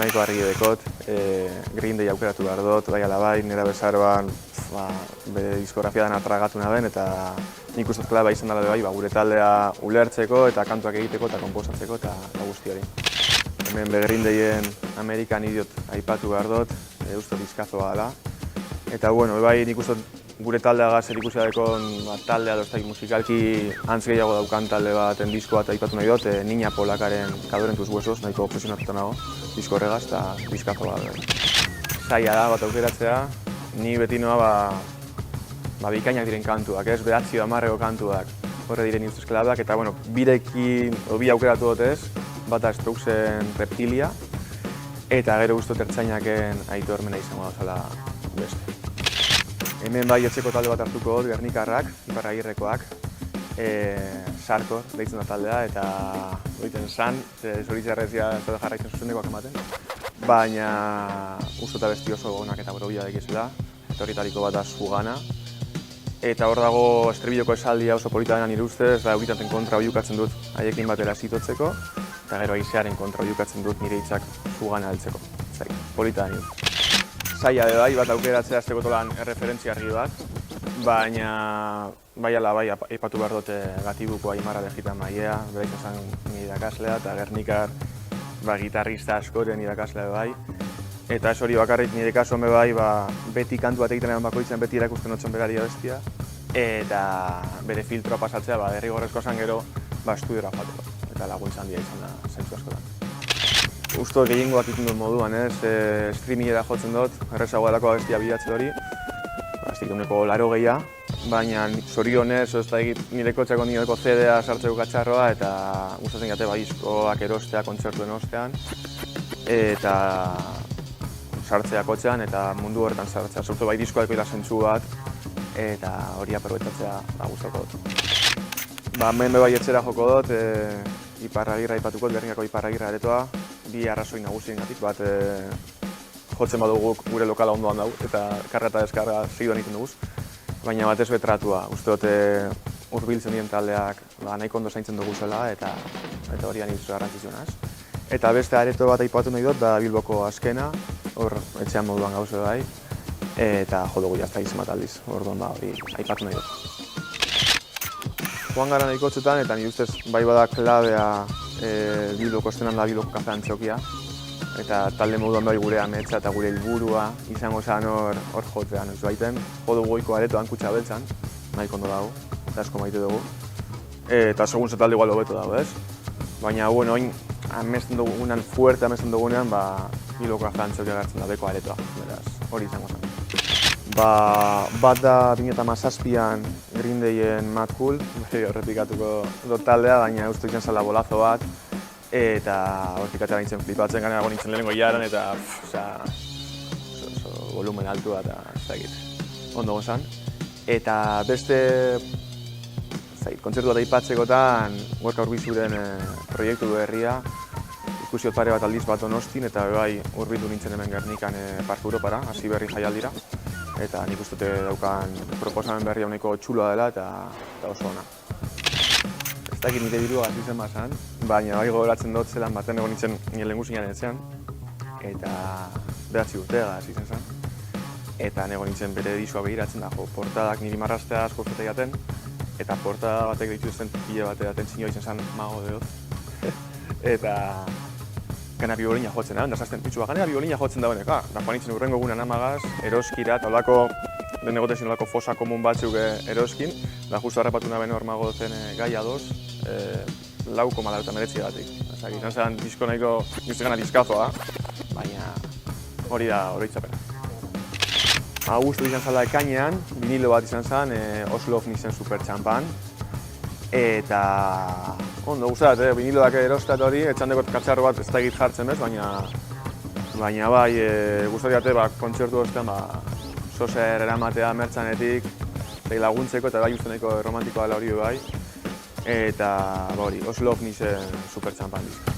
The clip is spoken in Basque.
nahiko argi dekot, Green Day aukeratu behar dut, bai ala bai, nera bezaroan bere diskografia dena tragatu naben, eta nik uste klaba izan dela bai, gure taldea ulertzeko eta kantuak egiteko eta konposatzeko eta guzti hori. Hemen Green Dayen American Idiot aipatu behar dut, uste diskazoa dela. Eta bueno, bai nik uste gure taldea zer ikusia dekon taldea doztai musikalki antz gehiago daukan talde baten disko bat aipatu nahi dut, Niña Polakaren Kadoren tus huesos, nahiko obsesionatuta nago, disko horregaz eta diskazoa da. Zaila da bat aukeratzea, ni beti noa bikainak diren kantuak, ez, 9-10 kantuak horre diren ustez klabak, eta bueno, birekin, bi aukeratu dut ez, bata Strokesen Reptilia, eta gero guztot Ertzainaken Aitor Mena izango da beste. Hemen bai etxeko talde bat hartuko dut, Gernikarrak, Iparragirrekoak, Sarkor deitzen da taldea, eta doiten san, zoritzarrezia ez da jarraitzen zuzendekoak ematen. Baina uste eta besti oso gonak eta borobila dekizela, eta horietariko bat da Zugana. Eta hor dago estribiloko esaldia oso polita dena nire ustez, da euritaten kontra oiukatzen dut haiekin batera zitotzeko, eta gero aizearen kontra oiukatzen dut nire hitzak Zugana heltzeko. Polita da nire. Zaila de bai, bat aukeratzea azteko tolan erreferentzia argi bat, baina bai ala bai aipatu behar dute Gatibuko Aimarra Legitan Maiea, bera izan nire irakaslea, eta Gernikar gitarrista askoren irakaslea bai. Eta ez hori bakarrik nire kasu home bai, beti kantu bat egiten eman bakoitzen beti irakusten otzen berari abestia, eta bere filtroa pasatzea derrigorrezkoa zan gero estudiora joateko, eta laguntza handia izan da zentzu askotan. Usto gehiengoak ikin dut moduan, streamingera jotzen dut, errezagoa delako abestia bilatzen hori, aztik eguneko 80, baina zorionez, nire kotxeko nireko CD-a sartzeko katxarroa, eta gustatzen gate diskoak erostea, kontzertuen ostean, eta sartzea kotxean eta mundu horretan sartzea. Sortu bai diskoa ekoila zentzu bat, eta hori aprobetatzea gustatuko dut. Hemen bai etxera joko dut, Iparragirra aipatuko, Gernikako Iparragirra aretoa, bi arrazoi nagusiengatik, bat jotzen badugu gure lokala ondoan dau, eta karga eta deskarga segiduan egiten dugu. Baina batez betratua, uste dut hurbiltzen dien taldeak nahiko ondo zaintzen dugu zela, eta hori anitzu garrantzizionaz. Eta beste areto bat aipatu nahi dut, da Bilboko azkena, hor etxean moduan gauze bai, eta jo dugu jazta izan bat aldiz, orduan hori aipatu nahi dut. Joan gara nahiko txutan, eta nire ustez bai bada klabea Bilboko estenan da Bilboko Kafe Antxokia, eta talde moduan bai gure ametsa eta gure helburua izango zen hor jotzea, noiz baiten. Jo dugu goiko aretoan Kutxa Beltzan, nahiko ondo dago, eta asko maite dugu. Eta segun ze talde igual hobeto dago, ez? Baina, bueno, oin amesten dugunean, fuerte amesten dugunean, Bilboko Kafe Antxokia gartzen da beko aretoa, beraz, hori izango zen. Bat da 2017an Green Dayen Mad Cool, horrepikatuko dut taldea, baina uste izan zela bolazo bat, eta hortik atera nintzen flipatzen gana nago nintzen lehenengo jaran, eta volumen altua eta ez dakit, ondo gozan. Eta beste kontzertu bat aipatzekotan, Workout Bizuren proiektu berria, ikusiot pare bat aldiz bat Donostin, eta bai hurbildu nintzen hemen Gernikan Parke Europara, hasi berri jaialdira. Eta nik uste daukan proposamen berria nahiko txuloa dela eta oso ona. Ez dakit nire dirua hasi zen bazan, baina bai gogoratzen dut zelan baten egon nintzen nire lehenguzinean etxean, eta 9 urtega hasi zen. Eta nego nintzen bere diskoa begiratzen da, portadak niri marrastea asko zeta jaten, eta portada batek dituzten pile bat edaten zinioa izan zen Mago de Oz. Eta gana biolina jotzen, da zazten pitxua, gana biolina jotzen da benek, da joan nintzen urrengo egunan amagaz, eroskira, eta olako, den egotezin olako fosa komun batzuk eroskin, da justu harrapatu naben hor Mago zen gaia doz, 4,9 batik. Izan zen disko nahiko, nire gana diskazoa, baina hori da oroitzapena. Agustu izan zela ekainean, vinilo bat izan zen, Oslo of Nisen Super Champan, eta ondo guztat, viniloak erostat hori, etxandeko katxarro bat ez da egit jartzen bez, baina bai guztat kontzertu ostean soser eramatea mertzanetik laguntzeko eta bai uste nahiko romantikoa dela hori bai, eta hori, Oslo of Nisen Super Champan disk.